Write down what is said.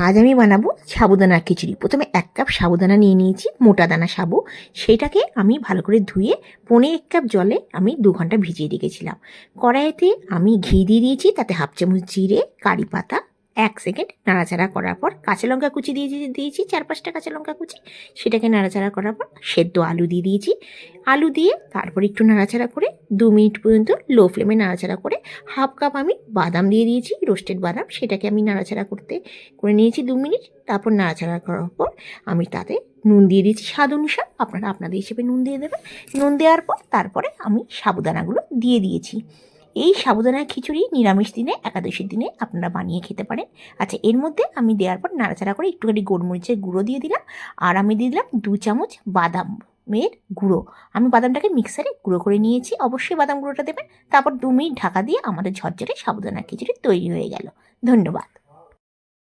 আজ আমি বানাবো সাবুদানার খিচুড়ি। প্রথমে 1 কাপ সাবুদানা নিয়ে নিয়েছি, মোটা দানা সাবু। সেটাকে আমি ভালো করে ধুয়ে 1.25 কাপ জলে আমি 2 ঘন্টা ভিজিয়ে রেখেছিলাম। কড়াইতে আমি ঘি দিয়ে দিয়েছি, তাতে 1/2 চামচ জিরে, কারি পাতা, 1 সেকেন্ড নাড়াচাড়া করার পর কাঁচা লঙ্কা কুচি দিয়েছি 4-5টা কাঁচা লঙ্কা কুচি। সেটাকে নাড়াচাড়া করার পর সেদ্ধ আলু দিয়ে দিয়েছি। আলু দিয়ে তারপর একটু নাড়াচাড়া করে 2 মিনিট পর্যন্ত লো ফ্লেমে নাড়াচাড়া করে 1/2 কাপ আমি বাদাম দিয়ে দিয়েছি, রোস্টেড বাদাম। সেটাকে আমি নাড়াচাড়া করে নিয়েছি 2 মিনিট। তারপর নাড়াচাড়া করার পর আমি তাতে নুন দিয়ে দিয়েছি স্বাদ অনুসার। আপনারা আপনাদের হিসেবে নুন দিয়ে দেবেন। নুন দেওয়ার পর তারপরে আমি সাবুদানাগুলো দিয়ে দিয়েছি। এই সাবুদানার খিচুড়ি নিরামিষ দিনে, একাদশীর দিনে আপনারা বানিয়ে খেতে পারেন। আচ্ছা, এর মধ্যে আমি দেওয়ার পর নাড়াচাড়া করে একটুখানি গোলমরিচের গুঁড়ো দিয়ে দিলাম, আর আমি দিয়ে দিলাম 2 চামচ বাদামের গুঁড়ো। আমি বাদামটাকে মিক্সারে গুঁড়ো করে নিয়েছি, অবশ্যই বাদাম গুঁড়োটা দেবেন। তারপর 2 মিনিট ঢাকা দিয়ে আমাদের ঝরঝরে সাবুদানার খিচুড়ি তৈরি হয়ে গেল। ধন্যবাদ।